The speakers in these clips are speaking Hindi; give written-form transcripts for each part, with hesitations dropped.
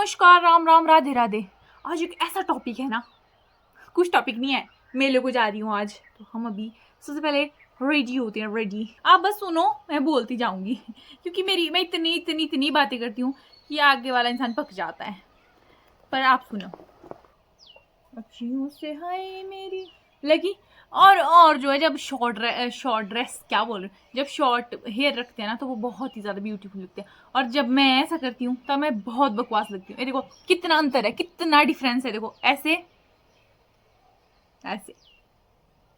नमस्कार, राम राम, राधे राधे। आज एक ऐसा टॉपिक है ना, कुछ टॉपिक नहीं है, मेले को जा रही हूँ आज। तो हम अभी सबसे पहले रेडी होते हैं। रेडी, आप बस सुनो, मैं बोलती जाऊंगी क्योंकि मैं इतनी इतनी इतनी बातें करती हूँ कि आगे वाला इंसान पक जाता है। पर आप सुनो। अखियों से हाय मेरी लगी। और जो है, जब शॉर्ट ड्रेस क्या बोल रहे, जब शॉर्ट हेयर रखते हैं ना तो वो बहुत ही ज़्यादा ब्यूटीफुल लगते हैं। और जब मैं ऐसा करती हूँ तब मैं बहुत बकवास लगती हूँ। ये देखो कितना अंतर है, कितना डिफरेंस है। देखो ऐसे ऐसे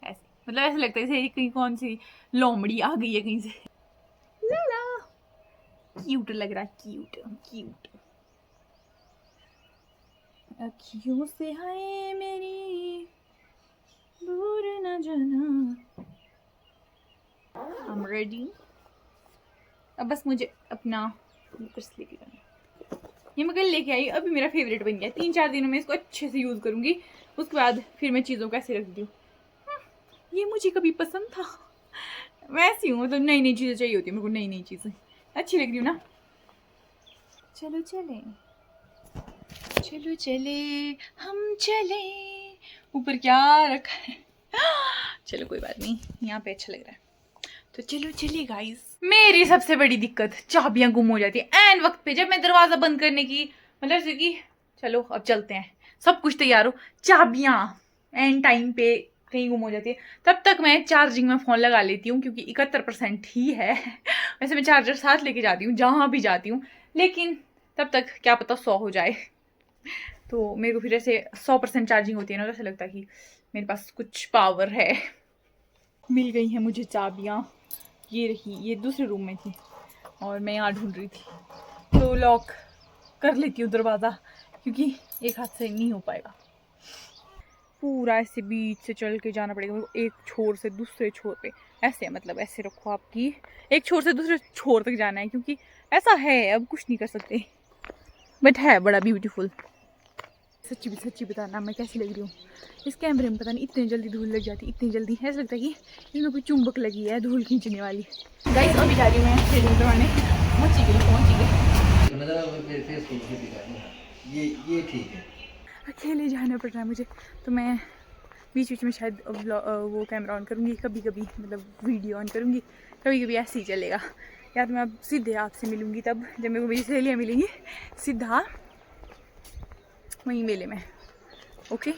ऐसे, मतलब ऐसे लगता है जैसे कहीं कौन सी लोमड़ी आ गई है कहीं से। लाला क्यूट लग रहा है, क्यूट क्यूट। अखियों से हाय मेरी दूर न जाना। I'm ready। अब बस मुझे अपना पर्स लेके जाना। ये मैं कल लेके आई, अभी मेरा फेवरेट बन गया। 3-4 दिनों में इसको अच्छे से यूज करूंगी, उसके बाद फिर मैं चीजों को ऐसे रख दी हूँ। ये मुझे कभी पसंद था, वैसी हूँ, मतलब नई नई चीजें चाहिए होती है मेरे को, नई नई चीजें अच्छी लग रही हूँ ना। चलो चले चलो चले हम चले। ऊपर क्या रखा है, चलो कोई बात नहीं, यहाँ पे अच्छा लग रहा है। तो चलो चलिए गाइस। मेरी सबसे बड़ी दिक्कत, चाबियां गुम हो जाती है एंड वक्त पे, जब मैं दरवाजा बंद करने की मतलब जैसे कि चलो अब चलते हैं, सब कुछ तैयार हो, चाबियां एंड टाइम पे कहीं गुम हो जाती है। तब तक मैं चार्जिंग में फ़ोन लगा लेती हूँ क्योंकि 71% ही है। वैसे मैं चार्जर साथ लेके जाती हूँ जहाँ भी जाती हूँ, लेकिन तब तक क्या पता 100 हो जाए। तो मेरे को फिर ऐसे 100% चार्जिंग होती है ना, तो ऐसा लगता है कि मेरे पास कुछ पावर है। मिल गई हैं मुझे चाबियाँ, ये रही, ये दूसरे रूम में थी और मैं यहाँ ढूंढ रही थी। तो लॉक कर लेती हूँ दरवाज़ा क्योंकि एक हाथ से नहीं हो पाएगा। पूरा ऐसे बीच से चल के जाना पड़ेगा मेरे को, एक छोर से दूसरे छोर पे। ऐसे मतलब ऐसे रखो आपकी, एक छोर से दूसरे छोर तक जाना है क्योंकि ऐसा है, अब कुछ नहीं कर सकते, बट है बड़ा ब्यूटीफुल। सच्ची बताना मैं कैसी लग रही हूँ इस कैमरे में, पता नहीं इतनी जल्दी धूल लग जाती, इतनी जल्दी ऐसा लगता है कि इसमें कोई चुंबक लगी है धूल खींचने वाली। गाइस अभी जा रही हूँ मैं थ्रेडिंग करवाने, पहुँची गई। ये ठीक है, अकेले जाना पड़ रहा है मुझे, तो मैं बीच बीच में शायद वो कैमरा ऑन करूँगी, कभी कभी मतलब वीडियो ऑन करूँगी, कभी कभी ऐसे ही चलेगा। या तो मैं अब सीधे आपसे मिलूँगी तब जब मेरे को मेरी सहेलियाँ मिलेंगी, सीधा वहीं मेले में। ओके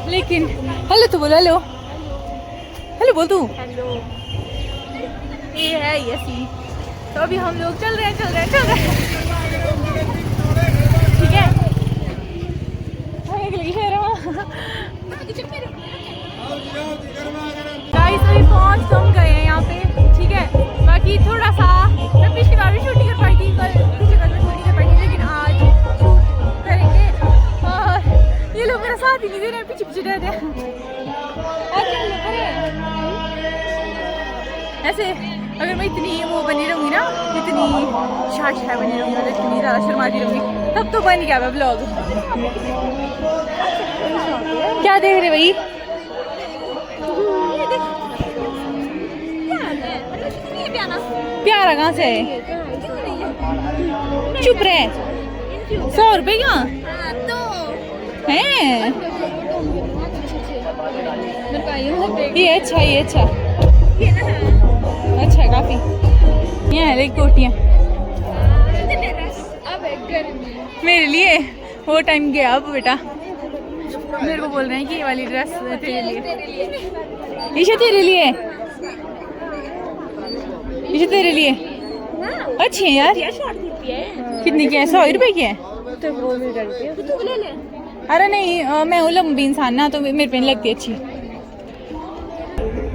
लेकिन हेलो तो बोलो, हेलो हेलो बोल तू। हेलो, ये है ये सी। तो अभी हम लोग चल रहे हैं ठीक है। गाइस अभी पहुंच तो हम गए हैं यहाँ पे, ठीक है। बाकी थोड़ा सा मैं पिछली बार भी शूटिंग कर पाई थी, पिछली बार में शूटिंग कर पाई थी, लेकिन आज शूट करेंगे। और ये लोग मेरा साथ ही नहीं दे रहे, पीछे रह रहे हैं। ऐसे अगर मैं इतनी वो बनी रहूँगी ना, इतनी शाशा बनी रहूँगी, मतलब इतनी ज़्यादा शर्माती रहूँगी, तब तो बन गया मैं ब्लॉग। क्या देख रहे भाई? प्यारा कहाँ से है? चुप रहे। 100 रुपए का है ये, अच्छा ये अच्छा अच्छा काफी। ये है लेकिन कोटियाँ मेरे लिए, वो टाइम गया अब बेटा। मेरे को बोल रहे हैं कि ये वाली ड्रेस तेरे लिए, ईशा तेरे लिए, ईशा तेरे लिए अच्छी है यार। कितनी की है? 100 रुपए की है। अरे नहीं, मैं लंबी इंसान ना, तो मेरे पे नहीं लगती अच्छी।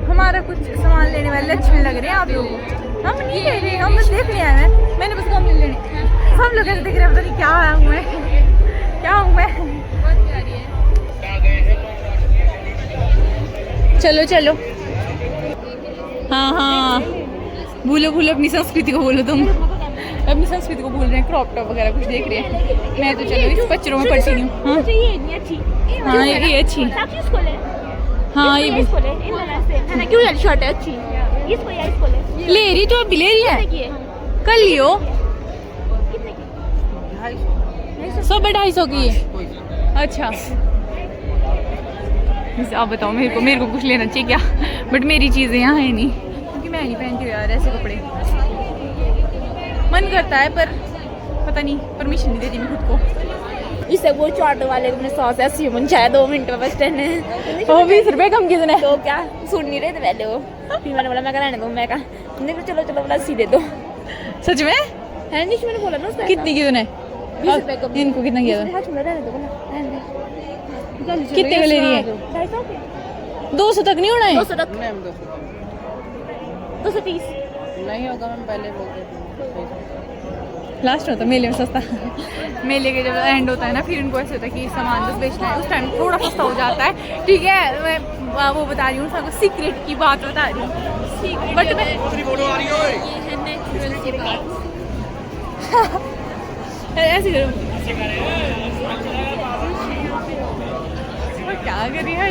हमारा कुछ सामान लेने वाले अच्छे लग रहे हैं आप लोगों को, हम नहीं ले रहे, हम बस देख लिया है। मैंने बस कम लेने, सब लोग ऐसे देख रहे हैं, पता नहीं क्या हूँ मैं, क्या हूँ मैं। चलो चलो। हाँ हाँ, भूलो भूलो अपनी संस्कृति को, बोलो तुम अपनी संस्कृति को भूल रहे हैं। क्रॉप टॉप वगैरह कुछ देख रहे हैं। मैं तो चलो इस बच्चों में पढ़ती हूँ। हाँ हाँ, ये भी अच्छी। हाँ ये भी शर्ट है अच्छी। ले रही, तो अभी ले रही है, कर लियो। 100-250 की है। अच्छा आप बताओ, मेरे को कुछ लेना चाहिए क्या? बट मेरी चीज़ें यहाँ है नहीं, क्योंकि मैं नहीं पहनती हूँ यार ऐसे कपड़े। मन करता है पर पता नहीं, परमिशन नहीं देती मैं खुद को। इसे वो ऑटो वाले ने 180 चाहे 2 मिनट में बस स्टैंड है। वो 20 रुपए कम किसने? तो क्या सुन नहीं रहे थे पहले वो। फिर मैंने बोला मैं रहने दो, मैं कहा तुमने कहा चलो चलो बोला 80 दे दो। सच में है नहीं, मैंने बोला ना उसका। कितनी की तूने? 20 रुपए कम। इनको कितना किया था? रहने दो बोला, रहने दो। कितने का ले रही है? 250 के। 200 तक नहीं होना है? 200 तक। 230 नहीं होगा मैम, पहले बोलते थे। लास्ट होता मेले में सस्ता। मेले के जब एंड होता है ना, फिर इनको ऐसे होता है कि सामान बस बेचना है, उस टाइम थोड़ा सस्ता हो जाता है। ठीक है, मैं वो बता रही हूँ सबको, सीक्रेट की बात बता रही हूँ। बट मैं ऐसे करूँ क्या करी है?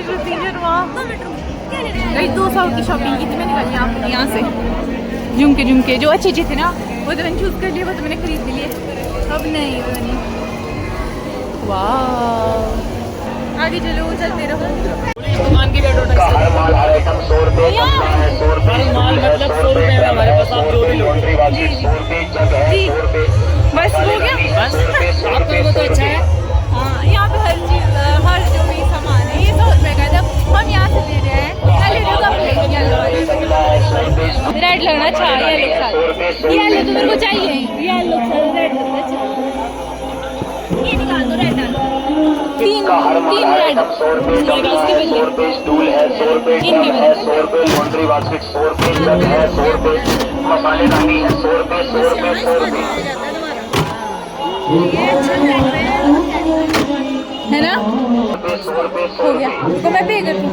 200 की शॉपिंग की थी मैंने यहाँ से। झुमके जो अच्छे थे ना, वो तो मैंने चूज कर लिए, वो तो मैंने खरीद लिए। अब नहीं, वो नहीं। वाह, आगे चलो, चलते रहो। दुकान की माल आइटम 100 रुपए का है, 100 रुपए माल मतलब 100 रुपए में हमारे पास आप जो भी लॉन्ड्री वाली 100 रुपए जग है, 100 रुपए। बस हो गया, बस आपको तो अच्छा है। हाँ, यहाँ पे हर चीज़, हर जो भी सामान है ये 100 रुपए का है। जब हम यहाँ से ले रहे हैं, मैं ले रही हूँ रेड लगना अच्छा, येलो तो मेरे को चाहिए। येलो रेड अच्छा। ये निकाल दो, रेड डाल। तीन रेड, 100 रुपए का 100 रुपए स्टूल है, 100 रुपए है, 100 रुपए लॉन्ड्री बास्केट, 100 रुपए जग है, 100 रुपए मसालेदानी है, 100 रुपए 100 रुपए 100 रुपए है ना? हो गया, तो मैं पे कर दूँ।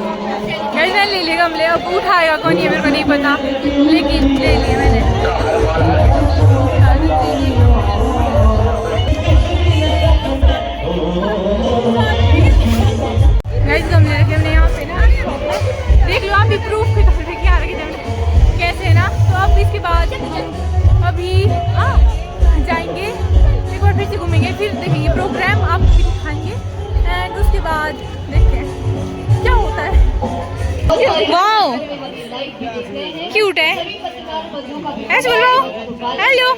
मैंने ले लिया गमले, अब उठाएगा कौन ये मेरे को नहीं पता, लेकिन ले लिया मैंने। गाइस गमले रखे हमने यहाँ पे ना, देख लो आप भी प्रूफ के तौर पे क्या रखे हमने कैसे है ना। तो अब इसके बाद अभी जाएंगे एक बार, फिर से घूमेंगे, फिर देखेंगे प्रोग्राम, आप भी दिखाएंगे एंड उसके बाद देखते हैं क्या होता है। वाओ क्यूट है, ऐसे बोलो हेलो।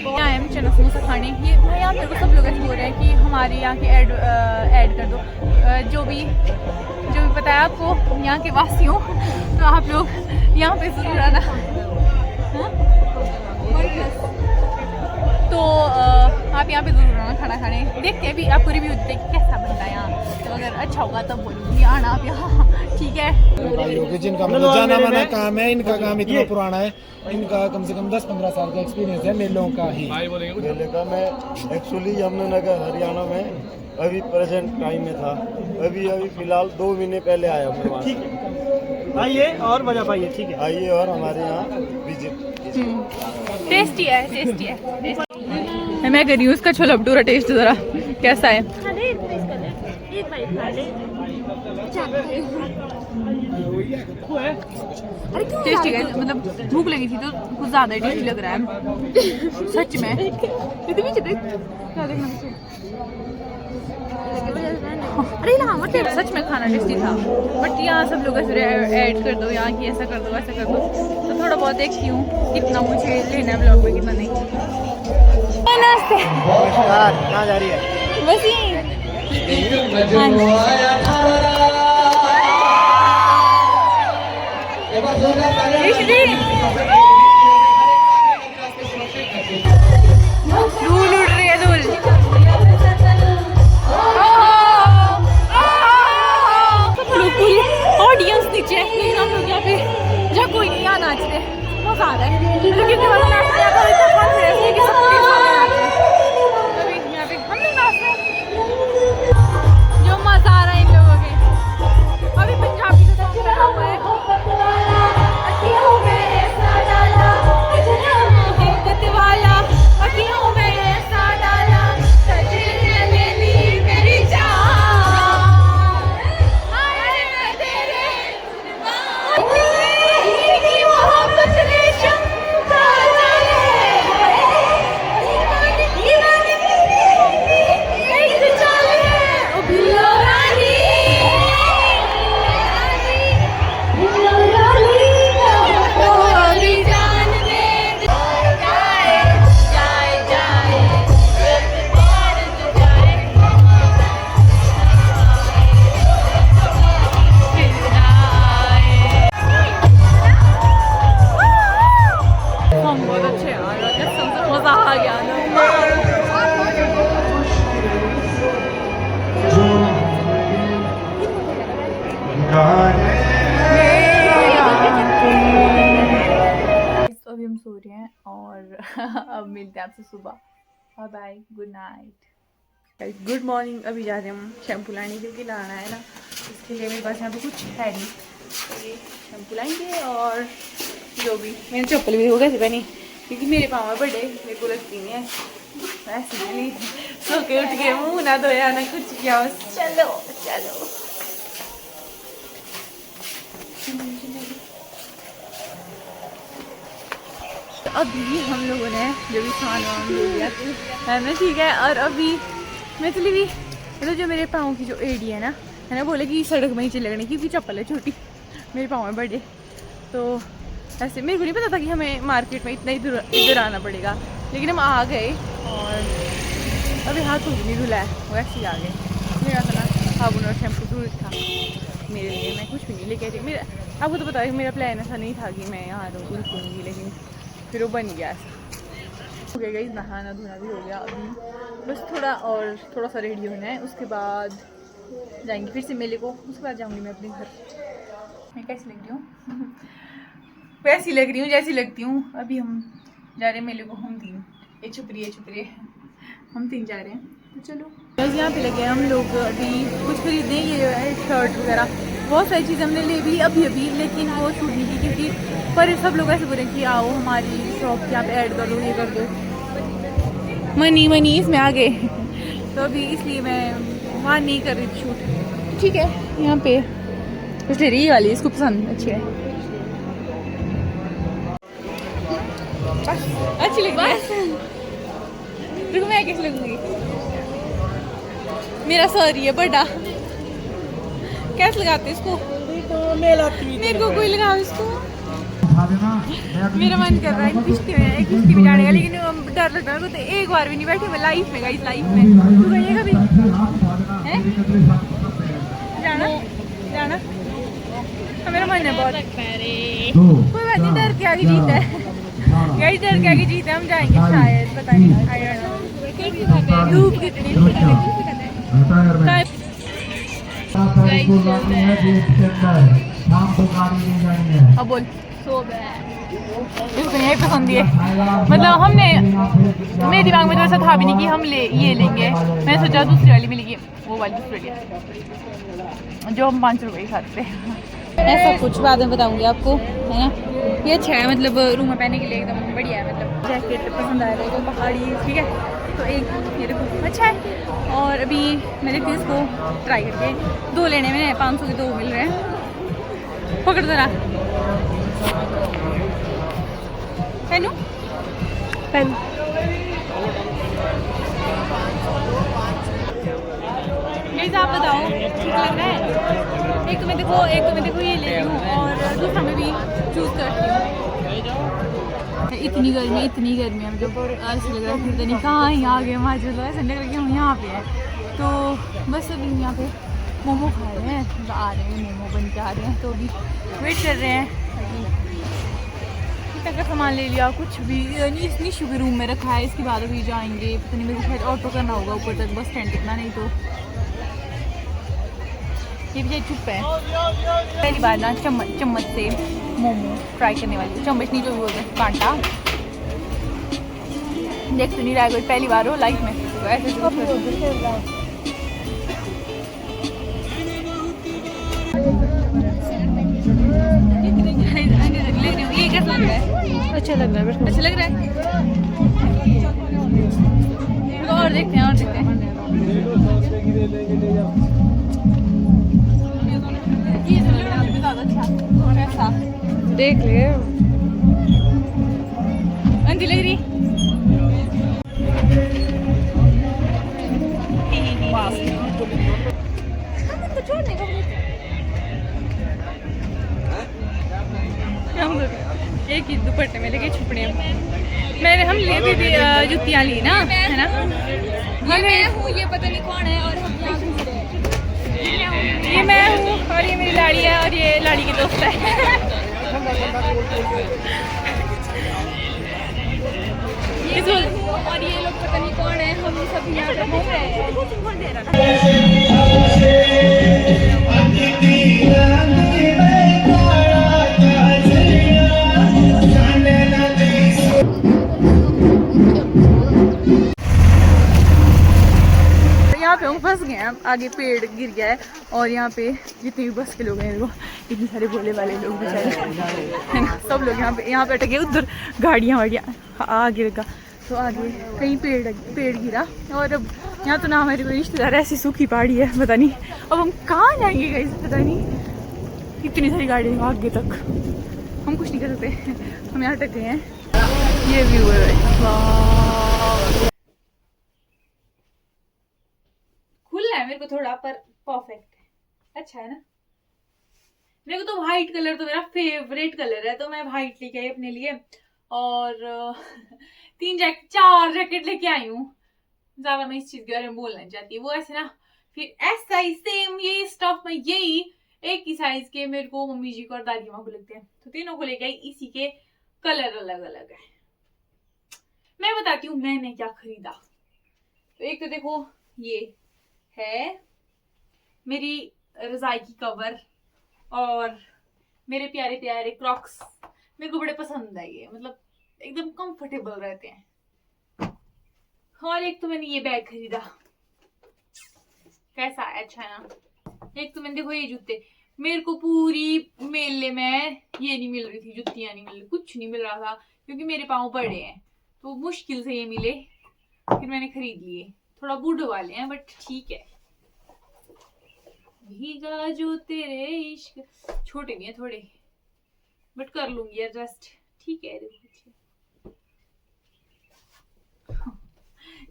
यहाँ हम चना समोसा खाने, ये यहाँ मेरे को सब लोग ऐसे बोल रहे हैं कि हमारे यहाँ के ऐड कर दो, जो भी पता है आपको यहाँ के वासियों, तो आप लोग यहाँ पे जरूर आना। तो आप यहाँ पे जरूर आना खाना खाने। देखते हैं अभी आपको रिव्यू देते हैं कैसा बनता है यहाँ, तो अगर अच्छा होगा तब बोलूँगी आना आप यहाँ, ठीक है। जिनका मतलब जाना माना काम है, इनका काम इतना पुराना है, इनका कम से कम 10-15 साल का एक्सपीरियंस है मेलों का ही। मेले का मैं एक्चुअली यमुनानगर हरियाणा में अभी प्रेजेंट टाइम में था, अभी फिलहाल 2 महीने पहले आया हूँ वहाँ से। आइए और मजा पाइए, ठीक है। आइए और हमारे यहाँ विजिट। टेस्टी है, टेस्टी है। मैं कर रही हूँ उसका छोला भटूरा टेस्ट, जरा कैसा है। टेस्टी है, मतलब भूख लगी थी तो कुछ ज्यादा ही टेस्टी लग रहा है सच में। अरे सच में खाना टेस्टी था, बट यहाँ सब लोग ऐसे ऐड कर दो, यहाँ की ऐसा कर दो वैसा कर दो, तो थोड़ा बहुत देखती हूँ कितना मुझे लेना है ब्लॉग में, कितना नहीं। नमस्ते, कहाँ जा रही है? बस यही। धूल उड़ रही है, धूल। ऑडियंस नीचे है, लेकिन हम लोग यहाँ पे जहाँ कोई नहीं, यहाँ नाच रहे, मजा आ रहा है। लेकिन जो मजा आ रहा है इन लोगों के, अब मिलते हैं आपसे सुबह। Bye bye, good night, good morning. अभी जा रहे हैं हम शैम्पू लाने, क्योंकि लाना है ना, इसके लिए मेरे पास यहाँ पे कुछ है नहीं। तो ये शैम्पू लाएंगे और जो भी, मैंने चप्पल भी होगा पहनी, क्योंकि मेरे पाँव में बड़े, मेरे को लगती नहीं है ऐसे नहीं। सो के उठ के मुँह ना धोया ना कुछ किया, बस चलो चलो। अभी हम लोगों ने जो भी सामान वामान ले लिया है ना, ठीक है। और अभी मैं चली भी, मतलब जो मेरे पाँव की जो एडी है ना बोले कि सड़क में ही चले गए, क्योंकि चप्पल है छोटी, मेरे पाँव में बड़े। तो ऐसे मेरे को नहीं पता था कि हमें मार्केट में इतना इधर आना पड़ेगा, लेकिन हम आ गए। और अभी हाथ धो नहीं धुला है, वो ऐसे ही आ गए। मेरा था ना साबुन और शैम्पू दूर था मेरे लिए, मैं कुछ भी नहीं लेके आई थी। मेरा आपको तो पता है मेरा प्लान ऐसा नहीं था कि मैं यहाँ रुकूँगी, लेकिन फिर वो बन गया ऐसा। हो गया गाइस, नहाना धोना भी हो गया। अभी बस थोड़ा सा रेडी होना है, उसके बाद जाएंगे फिर से मेले को, उसके बाद जाऊंगी मैं अपने घर। मैं कैसी लग रही हूँ? वैसी लग रही हूँ जैसी लगती हूँ। अभी हम जा रहे हैं मेले को, हम 3, ये छुप रही है, हम 3 जा रहे हैं। तो चलो गाइस, यहाँ पे लगे हैं हम लोग अभी कुछ खरीदने। ये जो है शर्ट वगैरह बहुत सारी चीज़ें हमने ले ली अभी, लेकिन वो छूट नहीं की, क्योंकि पर सब लोग ऐसे बोल रहे हैं कि आओ हमारी शॉप यहाँ पे ऐड कर दो, ये कर दो, मनी इसमें आ गए। तो अभी इसलिए मैं वहाँ नहीं कर रही थी शूट। ठीक है, यहाँ पे इसलिए रही वाली, इसको पसंद अच्छी है, अच्छी लगी बस। रुको, मैं कैसे लगूंगी? मेरा सॉरी है बड़ा, कैसे लगाते इसको? मेरे को कोई लगाओ इसको। मेरा मन कर रहा है किश्ती में जाने का, लेकिन डर लगता है। तो एक बार भी नहीं बैठी मैं लाइफ में, गाइस लाइफ में। तू गई कभी? हैं? जाना? मेरा मन है बहुत। कोई बात नहीं, डर के आगे जीत है गाइस, डर के आगे जीत है। हम जाएंगे शायद, पता नहीं। धूप कितनी अब बोल। इसको यही पसंद है, मतलब हमने, मेरे दिमाग में तो ऐसा था भी नहीं कि हम ये लेंगे। मैंने सोचा दूसरी वाली मिलेगी, वो वाली दूसरी वाली जो हम 5 रुपये खाते हैं। मैं सब कुछ बाद में बताऊंगी आपको, है ना। ये अच्छा है, मतलब रूम में पहनने के लिए एकदम बढ़िया है। मतलब जैकेट पसंद आया था, एकदम पहाड़ी, ठीक है। तो एक ये देखो अच्छा है। और अभी मैंने इसको ट्राई करके 2 लेने में 500 के 2 मिल रहे हैं। पकड़ जरा पेन नहीं, आप बताओ ठीक लग रहा है? एक तो मैं देखो ये ले रही हूँ, और दूसरा मैं भी चूज़ करती हूँ। इतनी गर्मी है, मतलब ऐसा लग रहा है पता नहीं कहाँ ही आ गए वहाँ, चलो ऐसा लग रहा है कि हम यहाँ पे हैं। तो बस अभी यहाँ पे मोमो खा रहे हैं, आ रहे हैं मोमो बन के आ रहे हैं, तो अभी वेट कर रहे हैं। इतना का सामान ले लिया, कुछ भी इतनी शुगर रूम में रखा है। इसके बाद अभी जाएंगे, पता नहीं, मेरे शायद ऑटो करना होगा ऊपर तक, बस स्टैंड इतना नहीं। तो ये भी चुप है। पहली बार ना चम्मच से मोमो ट्राई करने वाली, चम्मच नहीं जो भी बोलते हैं, कांटा। देख तो नहीं रहा है कोई, पहली बार हो लाइफ में, तो ऐसे ये कैसा लग रहा है? अच्छा लग रहा है, अच्छा लग रहा है। और देखते हैं, ये ज़्यादा अच्छा ऐसा देख ले। अंधी लग रही। एक ही दुपट्टे में लेके छुपड़े हम ले भी जुतियाँ ली ना, है ना। मैं हूँ, ये पता नहीं कौन है, और ये मैं हूँ, और ये मेरी लाड़ी है, और ये लाड़ी की दोस्त है। ये और ये लोग पता नहीं कौन है, हम सब यहाँ पे घूम रहे हैं। यहाँ पे हम फंस गए हैं, आगे पेड़ गिर गया है और यहाँ पे जितने भी बस के लोग हैं वो इतने सारे भोले वाले लोग बेचारे है ना, सब लोग यहाँ पे अटके, उधर गाड़ियाँ वाड़ियाँ आगे लगा तो आगे कहीं पेड़ गिरा। और अब यहाँ तो ना हमारे कोई रिश्तेदार, ऐसी सूखी पहाड़ी है पता नहीं अब हम कहाँ जाएंगे गाइस, पता नहीं इतनी सारी गाड़ियाँ आगे तक, हम कुछ नहीं कर सकते, हम यहाँ अटक गए हैं। ये व्यू है खुला है मेरे को थोड़ा पर परफेक्ट है, अच्छा है ना। मेरे को तो व्हाइट कलर तो मेरा फेवरेट कलर है, तो मैं व्हाइट लेके आई अपने लिए और 4 जैकेट लेके आई हूँ। ज्यादा मैं इस चीज के बारे में बोलना चाहती हूँ, वो ऐसे ना फिर ऐसा ही सेम ये स्टफ में यही एक ही साइज के मेरे को मम्मी जी को और दादी माँ को लगते हैं, तो तीनों को लेके आई। इसी के कलर अलग अलग है। मैं बताती हूँ मैंने क्या खरीदा। तो एक तो देखो ये है मेरी रजाई की कवर और मेरे प्यारे प्यारे क्रॉक्स, मेरे को बड़े पसंद है ये, मतलब एकदम कंफर्टेबल रहते हैं। और एक तो मैंने ये बैग खरीदा, कैसा है, अच्छा है ना। एक तो मैंने देखो ये जूते, मेरे को पूरी मेले में ये नहीं मिल रही थी, जुतियां नहीं मिल रही, कुछ नहीं मिल रहा था क्योंकि मेरे पाँव बड़े हैं, तो मुश्किल से ये मिले, फिर मैंने खरीद लिए। थोड़ा बूढ़े वाले हैं बट ठीक है। भीगा जो तेरे इश्क, छोटे भी हैं थोड़े बट कर लूंगी एडजस्ट, ठीक है। देखो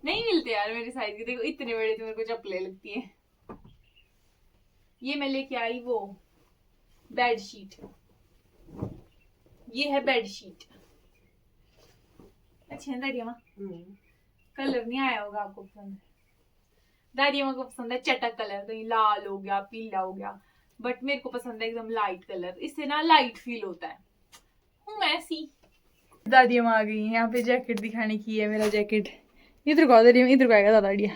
नहीं मिलते यार मेरे साइज के, देखो इतने बड़े तो मेरे को चप्पलें लगती हैं। ये मैं लेके आई वो बेड शीट, ये है बेड शीट, अच्छे हैं दादी माँ। कलर नहीं आया होगा आपको पसंद, दादी माँ को पसंद है चटक कलर, कहीं लाल हो गया पीला हो गया, बट मेरे को पसंद है एकदम लाइट कलर, इससे ना लाइट फील होता है। हूँ ऐसी। दादी माँ आ गई है यहाँ पे जैकेट दिखाने की है, मेरा जैकेट इधर को, इधर को आएगा दादा आइडिया।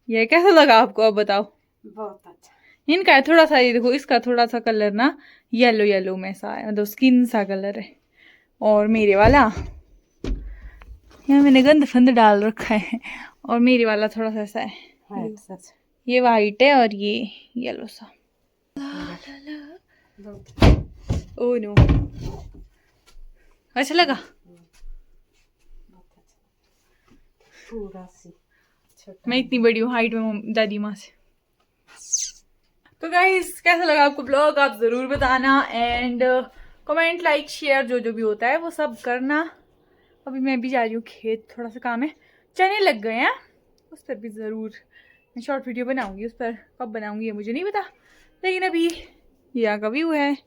ये कैसा लगा आपको अब बताओ? बहुत अच्छा। इनका है थोड़ा सा, ये देखो इसका थोड़ा सा कलर ना येलो येलो में सा है, मतलब स्किन सा कलर है। और मेरे वाला यहाँ मैंने गंद फंद डाल रखा है, और मेरे वाला थोड़ा सा ऐसा है, ये वाइट है और ये येलो सा। ओ नो, अच्छा लगा पूरा सी मैं इतनी बड़ी हूँ हाइट में दादी माँ से। तो गाइस कैसा लगा आपको ब्लॉग, आप जरूर बताना, एंड कमेंट लाइक शेयर जो भी होता है वो सब करना। अभी मैं भी जा रही हूँ खेत, थोड़ा सा काम है, चने लग गए हैं, उस पर भी ज़रूर मैं शॉर्ट वीडियो बनाऊंगी, उस पर कब बनाऊंगी ये मुझे नहीं पता, लेकिन अभी ये यहाँ का व्यू है,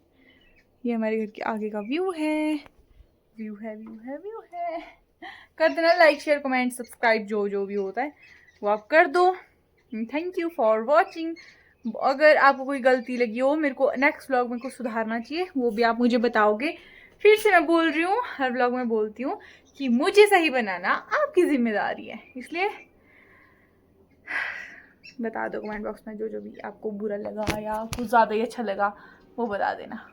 ये हमारे घर के आगे का व्यू है, व्यू है। कर देना लाइक शेयर कमेंट सब्सक्राइब, जो भी होता है वो आप कर दो। Thank you for watching. अगर आपको कोई गलती लगी हो, मेरे को नेक्स्ट व्लॉग में कुछ सुधारना चाहिए, वो भी आप मुझे बताओगे। फिर से मैं बोल रही हूँ, हर व्लॉग में बोलती हूँ कि मुझे सही बनाना आपकी जिम्मेदारी है, इसलिए बता दो कमेंट बॉक्स में जो भी आपको बुरा लगा या कुछ ज़्यादा ही अच्छा लगा वो बता देना।